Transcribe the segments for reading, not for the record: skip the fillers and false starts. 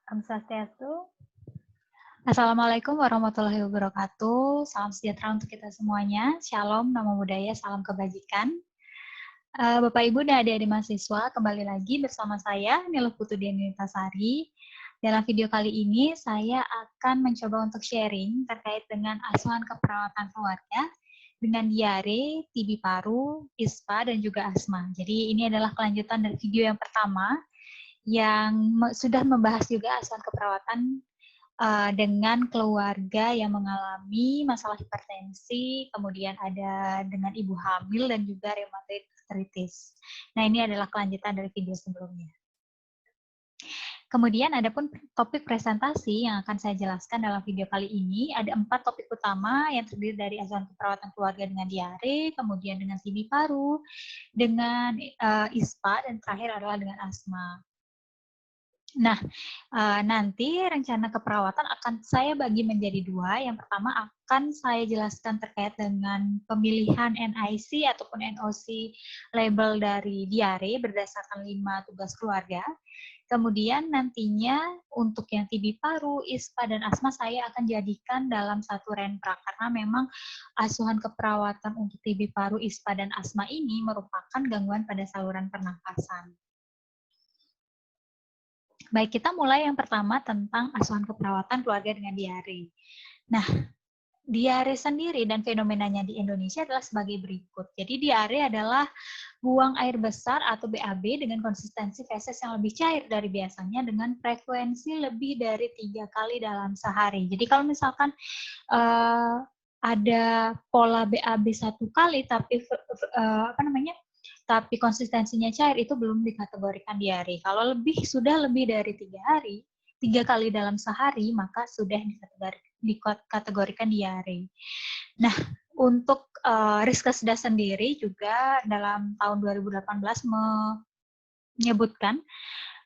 Om Swastiastu. Assalamualaikum warahmatullahi wabarakatuh. Salam sejahtera untuk kita semuanya. Shalom, namo buddhaya, salam kebajikan. Bapak, Ibu, dan adik-adik mahasiswa, kembali lagi bersama saya, Niluh Putudiani Nitasari. Dalam video kali ini, saya akan mencoba untuk sharing terkait dengan asuhan keperawatan keluarga dengan diare, TB paru, ISPA, dan juga asma. Jadi ini adalah kelanjutan dari video yang pertama yang sudah membahas juga asuhan keperawatan dengan keluarga yang mengalami masalah hipertensi, kemudian ada dengan ibu hamil dan juga rheumatoid arthritis. Nah, ini adalah kelanjutan dari video sebelumnya. Kemudian ada pun topik presentasi yang akan saya jelaskan dalam video kali ini. Ada 4 topik utama yang terdiri dari asuhan keperawatan keluarga dengan diare, kemudian dengan TB paru, dengan ISPA, dan terakhir adalah dengan asma. Nah, nanti rencana keperawatan akan saya bagi menjadi 2. Yang pertama akan saya jelaskan terkait dengan pemilihan NIC ataupun NOC label dari diare berdasarkan 5 tugas keluarga. Kemudian nantinya untuk yang TB paru, ISPA, dan asma saya akan jadikan dalam satu renpra karena memang asuhan keperawatan untuk TB paru, ISPA, dan asma ini merupakan gangguan pada saluran pernafasan. Baik, kita mulai yang pertama tentang asuhan keperawatan keluarga dengan diare. Nah, diare sendiri dan fenomenanya di Indonesia adalah sebagai berikut. Jadi diare adalah buang air besar atau BAB dengan konsistensi feses yang lebih cair dari biasanya dengan frekuensi lebih dari 3 kali dalam sehari. Jadi kalau misalkan ada pola BAB 1 kali tapi tapi konsistensinya cair, itu belum dikategorikan diare. Kalau sudah lebih dari 3 kali dalam sehari, maka sudah dikategorikan diare. Nah, untuk Riskesdas sendiri juga dalam tahun 2018 menyebutkan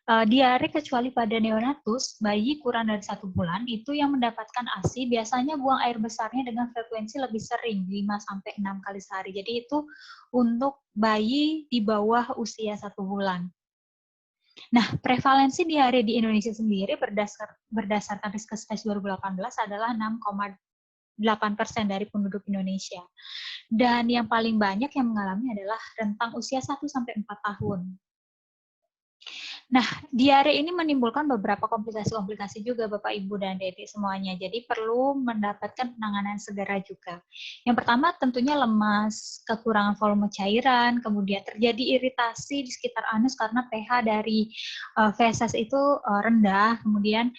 diare kecuali pada neonatus, bayi kurang dari 1 bulan, itu yang mendapatkan ASI biasanya buang air besarnya dengan frekuensi lebih sering, 5-6 kali sehari. Jadi itu untuk bayi di bawah usia 1 bulan. Nah, prevalensi diare di Indonesia sendiri berdasarkan Riskesdas 2018 adalah 6,8% dari penduduk Indonesia. Dan yang paling banyak yang mengalami adalah rentang usia 1-4 tahun. Nah, diare ini menimbulkan beberapa komplikasi-komplikasi juga Bapak, Ibu, dan Adik semuanya. Jadi perlu mendapatkan penanganan segera juga. Yang pertama tentunya lemas, kekurangan volume cairan, kemudian terjadi iritasi di sekitar anus karena pH dari feses itu rendah, kemudian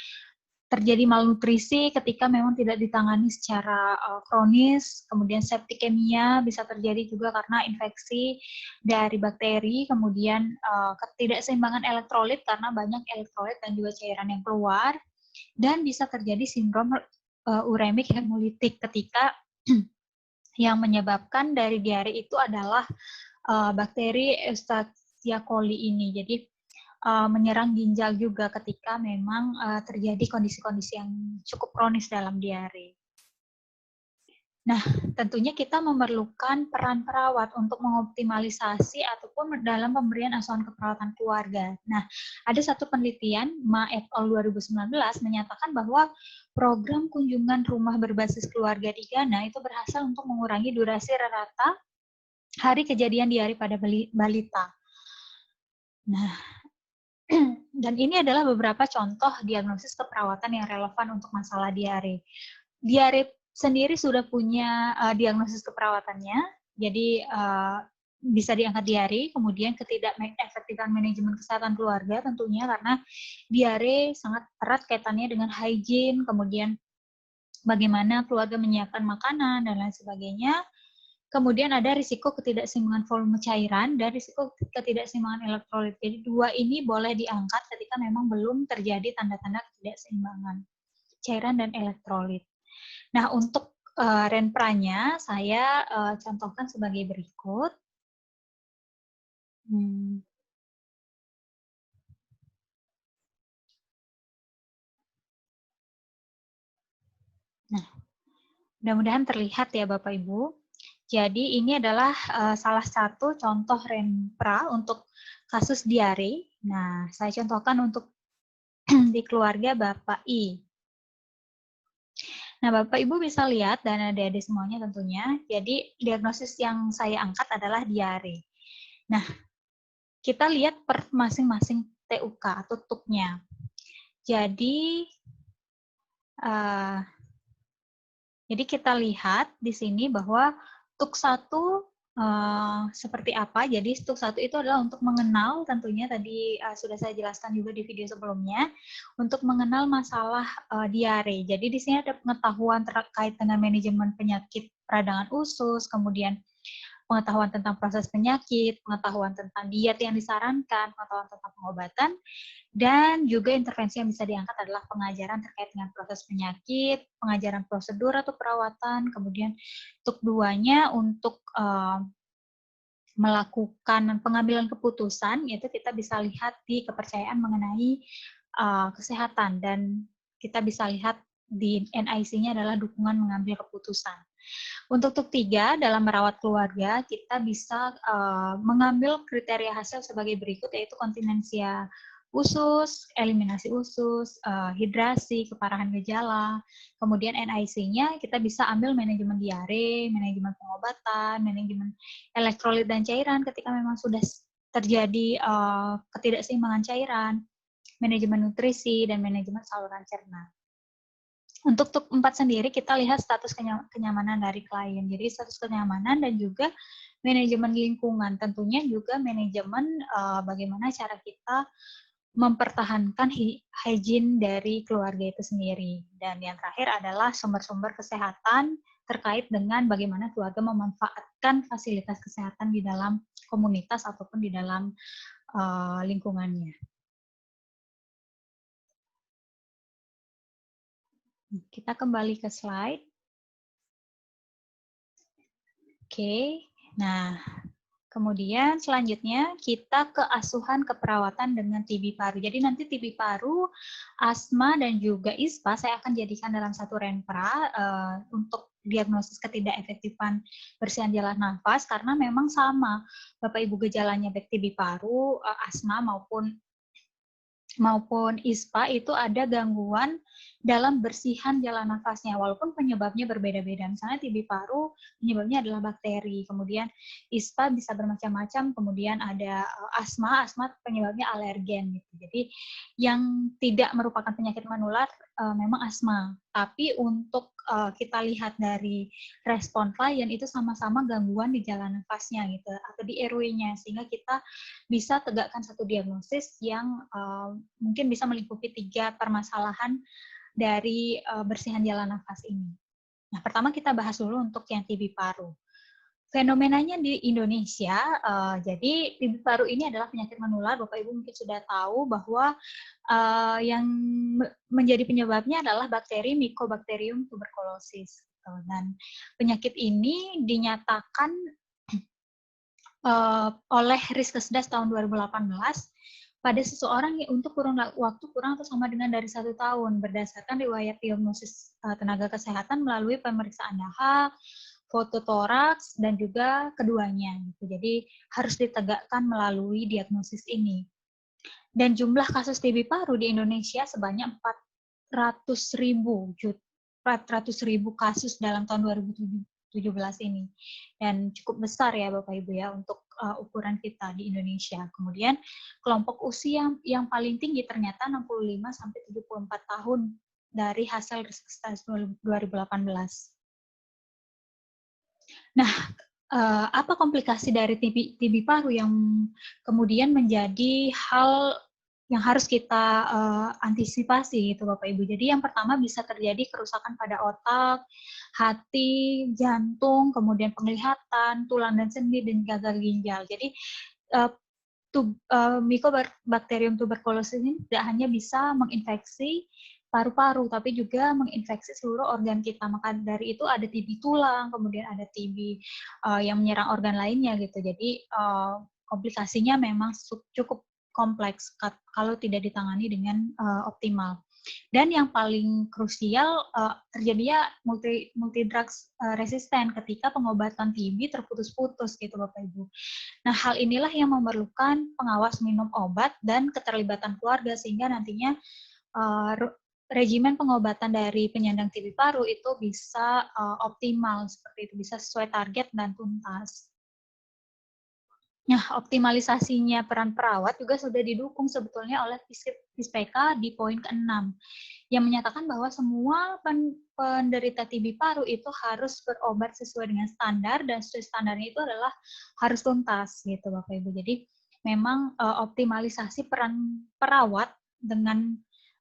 terjadi malnutrisi ketika memang tidak ditangani secara kronis, kemudian septikemia bisa terjadi juga karena infeksi dari bakteri, kemudian ketidakseimbangan elektrolit karena banyak elektrolit dan juga cairan yang keluar, dan bisa terjadi sindrom uremik hemolitik ketika yang menyebabkan dari diare itu adalah bakteri Escherichia coli ini. Jadi menyerang ginjal juga ketika memang terjadi kondisi-kondisi yang cukup kronis dalam diare. Nah, tentunya kita memerlukan peran perawat untuk mengoptimalisasi ataupun dalam pemberian asuhan keperawatan keluarga. Nah, ada satu penelitian, Ma et al. 2019 menyatakan bahwa program kunjungan rumah berbasis keluarga di Ghana itu berhasil untuk mengurangi durasi rata hari kejadian diare pada balita. Nah, dan ini adalah beberapa contoh diagnosis keperawatan yang relevan untuk masalah diare. Diare sendiri sudah punya diagnosis keperawatannya, jadi bisa diangkat diare, kemudian ketidakefektifan manajemen kesehatan keluarga tentunya karena diare sangat erat kaitannya dengan hygiene, kemudian bagaimana keluarga menyiapkan makanan, dan lain sebagainya. Kemudian ada risiko ketidakseimbangan volume cairan dan risiko ketidakseimbangan elektrolit. Jadi 2 ini boleh diangkat ketika memang belum terjadi tanda-tanda ketidakseimbangan cairan dan elektrolit. Nah, untuk renpranya saya contohkan sebagai berikut. Nah, mudah-mudahan terlihat ya Bapak Ibu. Jadi ini adalah salah satu contoh renpra untuk kasus diare. Nah, saya contohkan untuk di keluarga Bapak I. Nah, Bapak Ibu bisa lihat dan adik-adik semuanya tentunya. Jadi diagnosis yang saya angkat adalah diare. Nah, kita lihat per masing-masing TUK atau TUK-nya. Jadi kita lihat di sini bahwa TUK 1 seperti apa. Jadi TUK 1 itu adalah untuk mengenal, tentunya tadi sudah saya jelaskan juga di video sebelumnya, untuk mengenal masalah diare. Jadi di sini ada pengetahuan terkait dengan manajemen penyakit peradangan usus, kemudian pengetahuan tentang proses penyakit, pengetahuan tentang diet yang disarankan, pengetahuan tentang pengobatan, dan juga intervensi yang bisa diangkat adalah pengajaran terkait dengan proses penyakit, pengajaran prosedur atau perawatan, kemudian untuk duanya untuk melakukan pengambilan keputusan, yaitu kita bisa lihat di kepercayaan mengenai kesehatan, dan kita bisa lihat di NIC-nya adalah dukungan mengambil keputusan. Untuk TUK 3, dalam merawat keluarga, kita bisa mengambil kriteria hasil sebagai berikut, yaitu kontinensia usus, eliminasi usus, hidrasi, keparahan gejala. Kemudian NIC-nya kita bisa ambil manajemen diare, manajemen pengobatan, manajemen elektrolit dan cairan ketika memang sudah terjadi ketidakseimbangan cairan, manajemen nutrisi, dan manajemen saluran cerna. Untuk TUK 4 sendiri, kita lihat status kenyamanan dari klien. Jadi status kenyamanan dan juga manajemen lingkungan. Tentunya juga manajemen bagaimana cara kita mempertahankan hygiene dari keluarga itu sendiri. Dan yang terakhir adalah sumber-sumber kesehatan terkait dengan bagaimana keluarga memanfaatkan fasilitas kesehatan di dalam komunitas ataupun di dalam lingkungannya. Kita kembali ke slide. Oke, nah kemudian selanjutnya kita ke asuhan keperawatan dengan TB paru. Jadi nanti TB paru, asma, dan juga ISPA saya akan jadikan dalam satu renpra untuk diagnosis ketidakefektifan bersihan jalan nafas, karena memang sama Bapak Ibu gejalanya baik TB paru, asma maupun ISPA itu ada gangguan dalam bersihan jalan nafasnya, walaupun penyebabnya berbeda-beda. Misalnya TB paru penyebabnya adalah bakteri, kemudian ISPA bisa bermacam-macam, kemudian ada asma penyebabnya alergen gitu. Jadi yang tidak merupakan penyakit menular memang asma, tapi untuk kita lihat dari respon klien itu sama-sama gangguan di jalan nafasnya gitu, atau di airway-nya, sehingga kita bisa tegakkan satu diagnosis yang mungkin bisa melingkupi 3 permasalahan dari bersihan jalan nafas ini. Nah, pertama kita bahas dulu untuk yang TB paru. Fenomenanya di Indonesia, jadi TB paru ini adalah penyakit menular. Bapak Ibu mungkin sudah tahu bahwa yang menjadi penyebabnya adalah bakteri Mycobacterium tuberculosis. Dan penyakit ini dinyatakan oleh Riskesdas tahun 2018 pada seseorang untuk waktu kurang atau sama dengan dari 1 tahun, berdasarkan riwayat diagnosis tenaga kesehatan melalui pemeriksaan dahak, foto toraks, dan juga keduanya. Gitu. Jadi harus ditegakkan melalui diagnosis ini. Dan jumlah kasus TB paru di Indonesia sebanyak 400.000 kasus dalam tahun 2017 ini. Dan cukup besar ya Bapak Ibu ya untuk ukuran kita di Indonesia. Kemudian kelompok usia yang paling tinggi ternyata 65 sampai 74 tahun dari hasil Riskesdas 2018. Nah, apa komplikasi dari TB paru yang kemudian menjadi hal yang harus kita antisipasi gitu Bapak Ibu. Jadi yang pertama bisa terjadi kerusakan pada otak, hati, jantung, kemudian penglihatan, tulang dan sendi, dan gagal ginjal. Jadi Mycobacterium tuberculosis ini tidak hanya bisa menginfeksi paru-paru, tapi juga menginfeksi seluruh organ kita. Maka dari itu ada TB tulang, kemudian ada TB yang menyerang organ lainnya gitu. Jadi komplikasinya memang cukup kompleks kalau tidak ditangani dengan optimal. Dan yang paling krusial terjadinya multi drugs resisten ketika pengobatan TB terputus-putus gitu Bapak Ibu. Nah, hal inilah yang memerlukan pengawas minum obat dan keterlibatan keluarga, sehingga nantinya regimen pengobatan dari penyandang TB paru itu bisa optimal seperti itu, bisa sesuai target dan tuntas. Nah, optimalisasinya peran perawat juga sudah didukung sebetulnya oleh PISPK di poin ke-6 yang menyatakan bahwa semua penderita TB paru itu harus berobat sesuai dengan standar dan sesuai standarnya itu adalah harus tuntas gitu Bapak Ibu. Jadi memang optimalisasi peran perawat dengan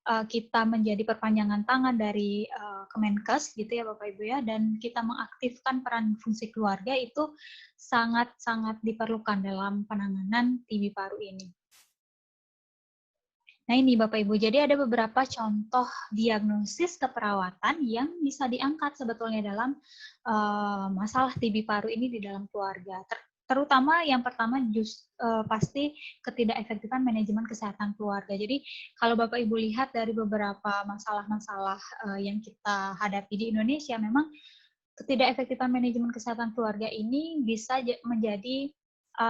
kita menjadi perpanjangan tangan dari Kemenkes gitu ya Bapak Ibu ya, dan kita mengaktifkan peran fungsi keluarga itu sangat-sangat diperlukan dalam penanganan TB paru ini. Nah ini Bapak Ibu, jadi ada beberapa contoh diagnosis keperawatan yang bisa diangkat sebetulnya dalam masalah TB paru ini di dalam keluarga. Terutama yang pertama pasti ketidakefektifan manajemen kesehatan keluarga. Jadi kalau Bapak Ibu lihat dari beberapa masalah-masalah yang kita hadapi di Indonesia, memang ketidakefektifan manajemen kesehatan keluarga ini bisa menjadi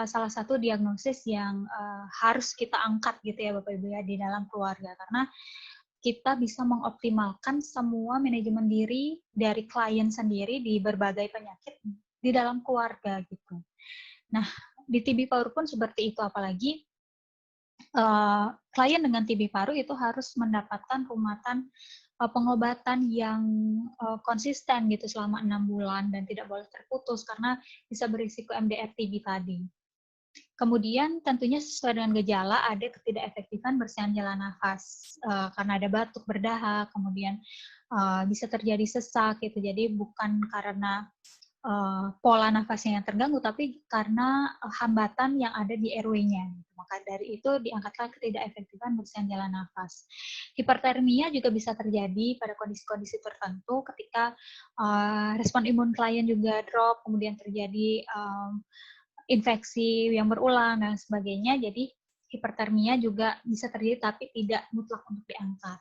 salah satu diagnosis yang harus kita angkat gitu ya Bapak Ibu ya di dalam keluarga, karena kita bisa mengoptimalkan semua manajemen diri dari klien sendiri di berbagai penyakit di dalam keluarga gitu. Nah, di TB paru pun seperti itu, apalagi klien dengan TB paru itu harus mendapatkan rumatan pengobatan yang konsisten gitu selama 6 bulan dan tidak boleh terputus karena bisa berisiko MDR TB tadi. Kemudian tentunya sesuai dengan gejala ada ketidakefektifan bersihan jalan nafas karena ada batuk berdahak, kemudian bisa terjadi sesak gitu. Jadi bukan karena pola nafasnya yang terganggu, tapi karena hambatan yang ada di airway-nya. Maka dari itu diangkatlah ketidakefektifan bersihan jalan nafas. Hipertermia juga bisa terjadi pada kondisi-kondisi tertentu ketika respon imun klien juga drop, kemudian terjadi infeksi yang berulang dan sebagainya. Jadi hipertermia juga bisa terjadi tapi tidak mutlak untuk diangkat.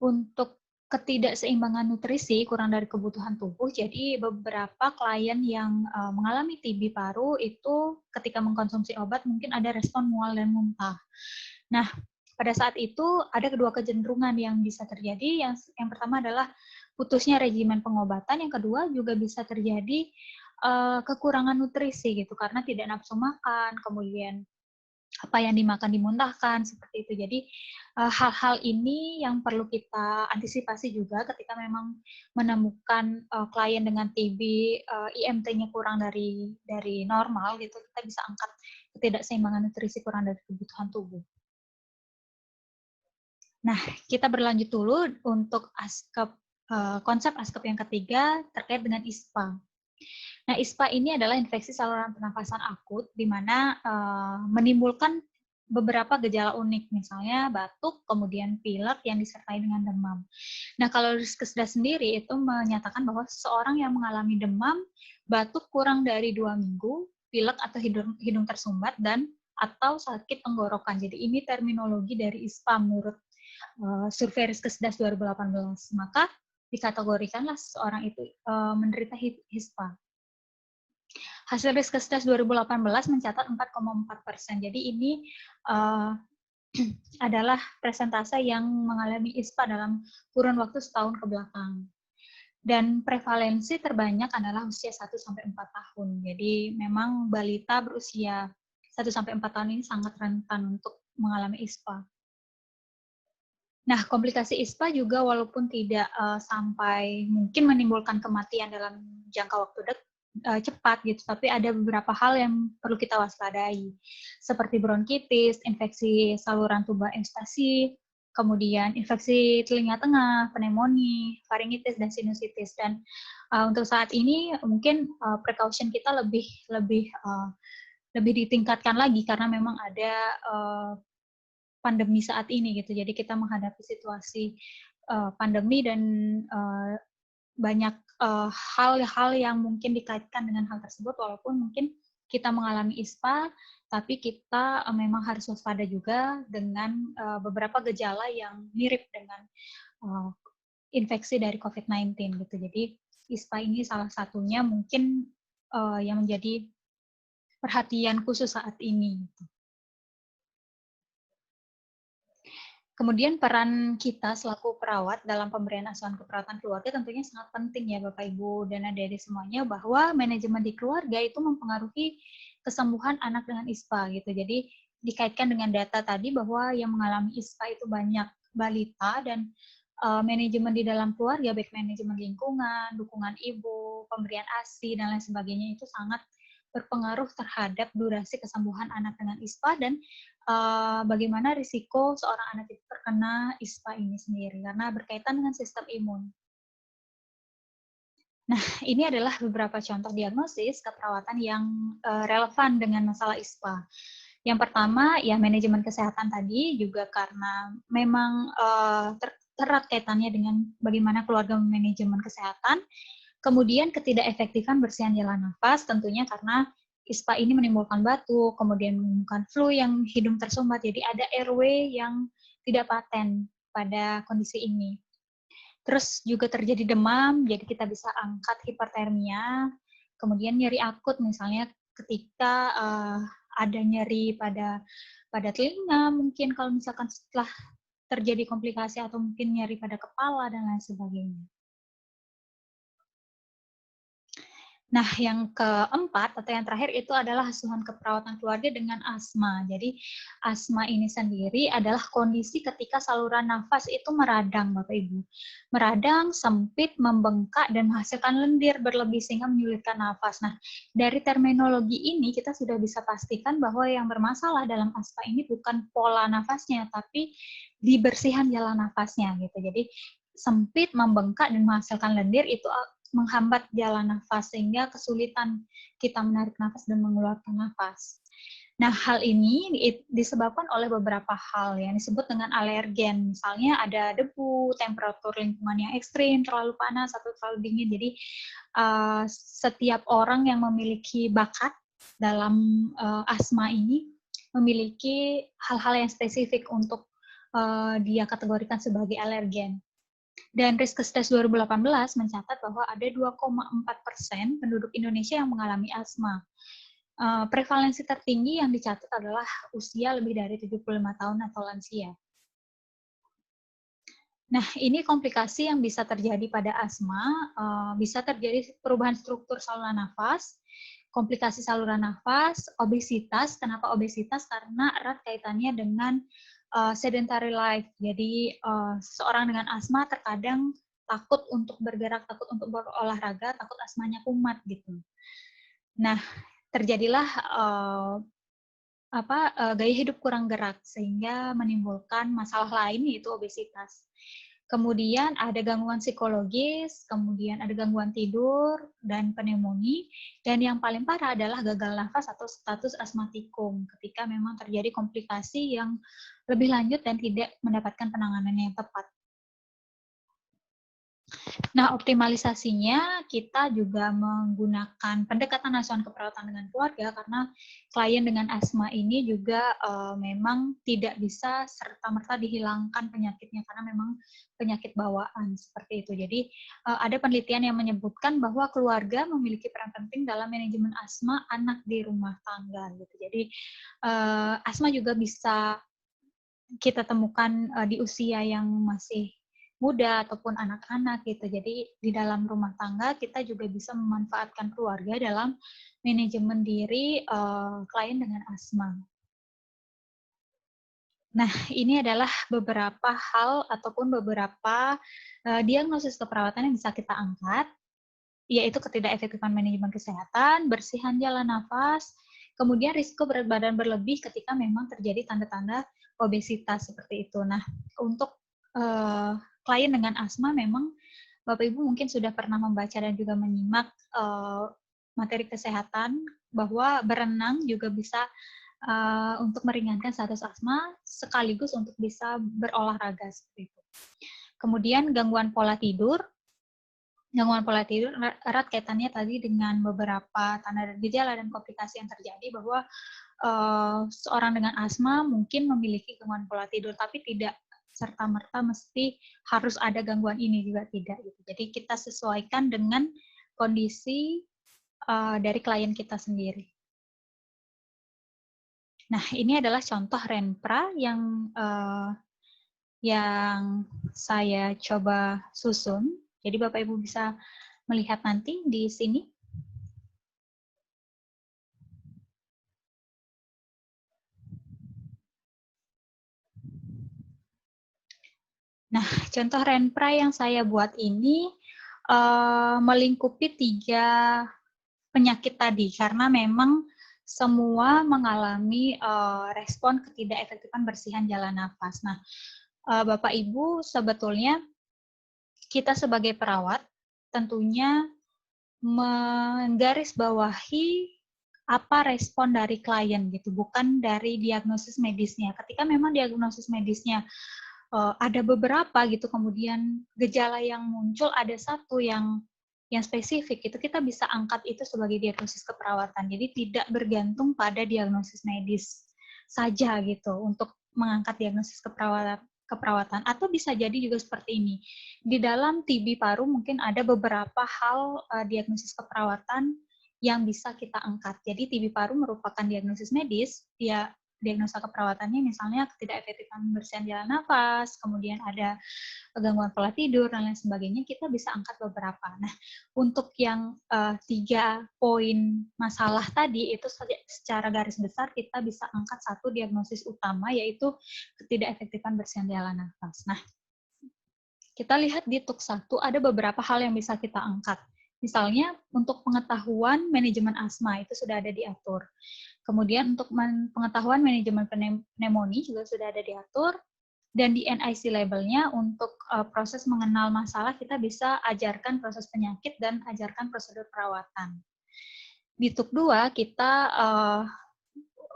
Untuk ketidakseimbangan nutrisi, kurang dari kebutuhan tubuh, jadi beberapa klien yang mengalami TB paru itu ketika mengkonsumsi obat mungkin ada respon mual dan muntah. Nah, pada saat itu ada kedua kecenderungan yang bisa terjadi. Yang pertama adalah putusnya regimen pengobatan, yang kedua juga bisa terjadi kekurangan nutrisi gitu karena tidak nafsu makan, kemudian apa yang dimakan dimuntahkan seperti itu. Jadi hal-hal ini yang perlu kita antisipasi juga ketika memang menemukan klien dengan TB IMT-nya kurang dari normal gitu, kita bisa angkat ketidakseimbangan nutrisi kurang dari kebutuhan tubuh. Nah, kita berlanjut dulu untuk konsep ASKEP yang ketiga terkait dengan ISPA. Nah, ISPA ini adalah infeksi saluran pernafasan akut, di mana menimbulkan beberapa gejala unik, misalnya batuk, kemudian pilek yang disertai dengan demam. Nah, kalau Riskesdas sendiri itu menyatakan bahwa seseorang yang mengalami demam, batuk kurang dari 2 minggu, pilek atau hidung tersumbat, dan atau sakit tenggorokan. Jadi ini terminologi dari ISPA menurut survei Riskesdas 2018. Maka dikategorikanlah seseorang itu menderita ISPA. Hasil Riskesdas 2018 mencatat 4,4%. Jadi ini adalah persentase yang mengalami ISPA dalam kurun waktu setahun ke belakang. Dan prevalensi terbanyak adalah usia 1-4 tahun. Jadi memang balita berusia 1-4 tahun ini sangat rentan untuk mengalami ISPA. Nah, komplikasi ISPA juga walaupun tidak sampai mungkin menimbulkan kematian dalam jangka waktu cepat gitu, tapi ada beberapa hal yang perlu kita waspadai, seperti bronkitis, infeksi saluran tuba eustasi, kemudian infeksi telinga tengah, pneumonia, faringitis, dan sinusitis. Dan untuk saat ini mungkin precaution kita lebih ditingkatkan lagi karena memang ada pandemi saat ini gitu. Jadi kita menghadapi situasi pandemi dan banyak hal-hal yang mungkin dikaitkan dengan hal tersebut, walaupun mungkin kita mengalami ISPA, tapi kita memang harus waspada juga dengan beberapa gejala yang mirip dengan infeksi dari COVID-19 gitu. Jadi ISPA ini salah satunya mungkin yang menjadi perhatian khusus saat ini. Gitu. Kemudian peran kita selaku perawat dalam pemberian asuhan keperawatan keluarga tentunya sangat penting ya Bapak Ibu dan adik-adik semuanya, bahwa manajemen di keluarga itu mempengaruhi kesembuhan anak dengan ISPA gitu. Jadi dikaitkan dengan data tadi bahwa yang mengalami ISPA itu banyak balita, dan manajemen di dalam keluarga, baik manajemen lingkungan, dukungan ibu, pemberian ASI dan lain sebagainya itu sangat berpengaruh terhadap durasi kesembuhan anak dengan ISPA dan bagaimana risiko seorang anak itu terkena ISPA ini sendiri, karena berkaitan dengan sistem imun. Nah, ini adalah beberapa contoh diagnosis keperawatan yang relevan dengan masalah ISPA. Yang pertama, ya manajemen kesehatan tadi, juga karena memang erat kaitannya dengan bagaimana keluarga manajemen kesehatan. Kemudian ketidakefektifan bersihan jalan nafas, tentunya karena ISPA ini menimbulkan batuk, kemudian menimbulkan flu yang hidung tersumbat, jadi ada airway yang tidak paten pada kondisi ini. Terus juga terjadi demam, jadi kita bisa angkat hipertermia, kemudian nyeri akut misalnya ketika ada nyeri pada telinga, mungkin kalau misalkan setelah terjadi komplikasi, atau mungkin nyeri pada kepala dan lain sebagainya. Nah, yang keempat atau yang terakhir itu adalah asuhan keperawatan keluarga dengan asma. Jadi, asma ini sendiri adalah kondisi ketika saluran nafas itu meradang, Bapak Ibu. Meradang, sempit, membengkak, dan menghasilkan lendir berlebih sehingga menyulitkan nafas. Nah, dari terminologi ini kita sudah bisa pastikan bahwa yang bermasalah dalam asma ini bukan pola nafasnya, tapi dibersihan jalan nafasnya gitu. Jadi, sempit, membengkak, dan menghasilkan lendir itu menghambat jalan nafas sehingga kesulitan kita menarik nafas dan mengeluarkan nafas. Nah, hal ini disebabkan oleh beberapa hal yang disebut dengan alergen. Misalnya ada debu, temperatur lingkungan yang ekstrim, terlalu panas atau terlalu dingin. Jadi setiap orang yang memiliki bakat dalam asma ini memiliki hal-hal yang spesifik untuk dia kategorikan sebagai alergen. Dan Riskesdas 2018 mencatat bahwa ada 2,4% penduduk Indonesia yang mengalami asma. Prevalensi tertinggi yang dicatat adalah usia lebih dari 75 tahun atau lansia. Nah, ini komplikasi yang bisa terjadi pada asma, bisa terjadi perubahan struktur saluran nafas, komplikasi saluran nafas, obesitas. Kenapa obesitas? Karena erat kaitannya dengan sedentary life. Jadi seorang dengan asma terkadang takut untuk bergerak, takut untuk berolahraga, takut asmanya kumat gitu. Nah, terjadilah gaya hidup kurang gerak sehingga menimbulkan masalah lain yaitu obesitas. Kemudian ada gangguan psikologis, kemudian ada gangguan tidur dan pneumonia, dan yang paling parah adalah gagal nafas atau status asmatikum ketika memang terjadi komplikasi yang lebih lanjut dan tidak mendapatkan penanganan yang tepat. Nah, optimalisasinya kita juga menggunakan pendekatan asuhan keperawatan dengan keluarga, karena klien dengan asma ini juga memang tidak bisa serta-merta dihilangkan penyakitnya, karena memang penyakit bawaan seperti itu. Jadi ada penelitian yang menyebutkan bahwa keluarga memiliki peran penting dalam manajemen asma anak di rumah tangga gitu. Jadi asma juga bisa kita temukan di usia yang masih muda ataupun anak-anak gitu. Jadi di dalam rumah tangga kita juga bisa memanfaatkan keluarga dalam manajemen diri klien dengan asma. Nah, ini adalah beberapa hal ataupun beberapa diagnosis keperawatan yang bisa kita angkat, yaitu ketidakefektifan manajemen kesehatan, bersihan jalan nafas, kemudian risiko berat badan berlebih ketika memang terjadi tanda-tanda obesitas seperti itu. Nah, untuk klien dengan asma memang Bapak Ibu mungkin sudah pernah membaca dan juga menyimak materi kesehatan bahwa berenang juga bisa untuk meringankan status asma sekaligus untuk bisa berolahraga seperti itu. Kemudian gangguan pola tidur erat kaitannya tadi dengan beberapa tanda dan gejala dan komplikasi yang terjadi, bahwa seorang dengan asma mungkin memiliki gangguan pola tidur, tapi tidak serta-merta mesti harus ada gangguan ini, juga tidak gitu. Jadi kita sesuaikan dengan kondisi dari klien kita sendiri. Nah, ini adalah contoh Renpra yang yang saya coba susun. Jadi Bapak Ibu bisa melihat nanti di sini. Nah, contoh Renpra yang saya buat ini melingkupi 3 penyakit tadi, karena memang semua mengalami respon ketidakefektifan bersihan jalan nafas. Nah, Bapak Ibu, sebetulnya kita sebagai perawat tentunya menggarisbawahi apa respon dari klien gitu, bukan dari diagnosis medisnya. Ketika memang diagnosis medisnya ada beberapa gitu, kemudian gejala yang muncul ada satu yang spesifik, itu kita bisa angkat itu sebagai diagnosis keperawatan. Jadi tidak bergantung pada diagnosis medis saja gitu untuk mengangkat diagnosis keperawatan. Atau bisa jadi juga seperti ini. Di dalam TB paru mungkin ada beberapa hal diagnosis keperawatan yang bisa kita angkat. Jadi TB paru merupakan diagnosis medis, dia diagnosa keperawatannya misalnya ketidakefektifan bersihan jalan nafas, kemudian ada gangguan pola tidur dan lain sebagainya, kita bisa angkat beberapa. Nah, untuk yang 3 poin masalah tadi itu secara garis besar kita bisa angkat satu diagnosis utama, yaitu ketidakefektifan bersihan jalan nafas. Nah, kita lihat di TUK 1 ada beberapa hal yang bisa kita angkat. Misalnya untuk pengetahuan manajemen asma itu sudah ada diatur. Kemudian untuk pengetahuan manajemen pneumonia juga sudah ada diatur. Dan di NIC labelnya untuk proses mengenal masalah kita bisa ajarkan proses penyakit dan ajarkan prosedur perawatan. Di TUK 2 kita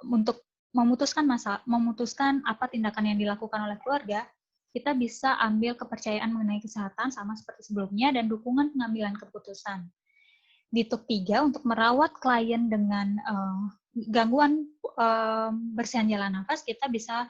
untuk memutuskan apa tindakan yang dilakukan oleh keluarga, kita bisa ambil kepercayaan mengenai kesehatan sama seperti sebelumnya dan dukungan pengambilan keputusan. Di TUK 3 untuk merawat klien dengan gangguan bersihan jalan nafas, kita bisa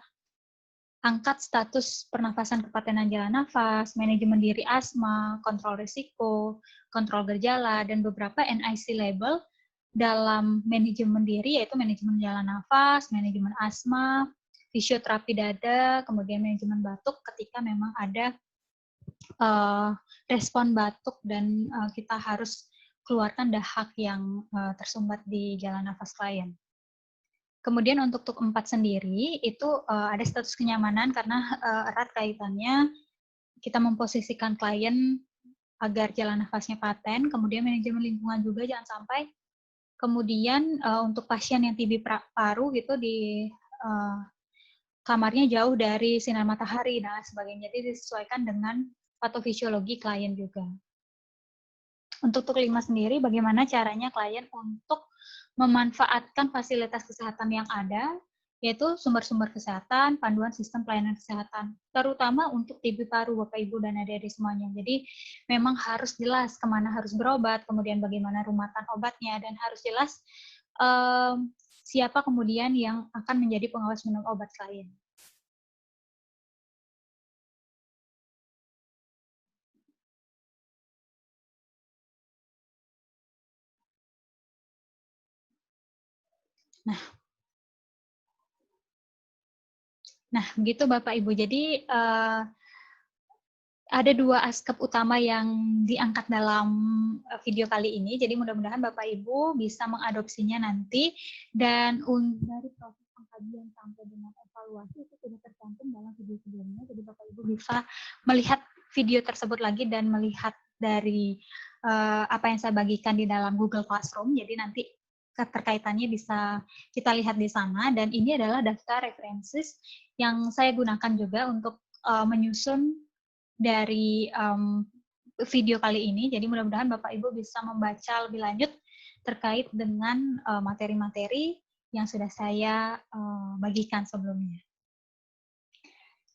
angkat status pernafasan kepatenan jalan nafas, manajemen diri asma, kontrol risiko, kontrol gejala, dan beberapa NIC label dalam manajemen diri, yaitu manajemen jalan nafas, manajemen asma, fisioterapi dada, kemudian manajemen batuk ketika memang ada respon batuk dan kita harus keluarkan dahak yang tersumbat di jalan nafas klien. Kemudian untuk TUK 4 sendiri, itu ada status kenyamanan karena erat kaitannya kita memposisikan klien agar jalan nafasnya paten, kemudian manajemen lingkungan juga jangan sampai, kemudian untuk pasien yang TB paru gitu di kamarnya jauh dari sinar matahari dan sebagainya, jadi disesuaikan dengan patofisiologi klien juga. Untuk TUK 5 sendiri, bagaimana caranya klien untuk memanfaatkan fasilitas kesehatan yang ada, yaitu sumber-sumber kesehatan, panduan sistem pelayanan kesehatan, terutama untuk TB paru, Bapak, Ibu, dan adik-adik semuanya. Jadi memang harus jelas kemana harus berobat, kemudian bagaimana rumatan obatnya, dan harus jelas siapa kemudian yang akan menjadi pengawas minum obat klien. Nah, begitu Bapak Ibu. Jadi ada 2 aspek utama yang diangkat dalam video kali ini. Jadi mudah-mudahan Bapak Ibu bisa mengadopsinya nanti, dan dari proses pengkajian sampai dengan evaluasi itu sudah tercantum dalam video sebelumnya. Jadi Bapak Ibu bisa melihat video tersebut lagi dan melihat dari apa yang saya bagikan di dalam Google Classroom. Jadi nanti keterkaitannya bisa kita lihat di sana, dan ini adalah daftar referensi yang saya gunakan juga untuk menyusun dari video kali ini. Jadi mudah-mudahan Bapak Ibu bisa membaca lebih lanjut terkait dengan materi-materi yang sudah saya bagikan sebelumnya.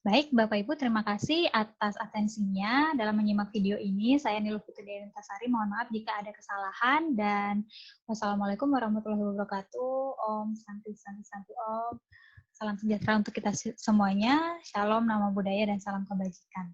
Baik, Bapak Ibu, terima kasih atas atensinya dalam menyimak video ini. Saya Niluh Putri Derentasari, mohon maaf jika ada kesalahan, dan wassalamualaikum warahmatullahi wabarakatuh. Om Santi Santi Santi Om. Salam sejahtera untuk kita semuanya. Shalom, nama budaya, dan salam kebajikan.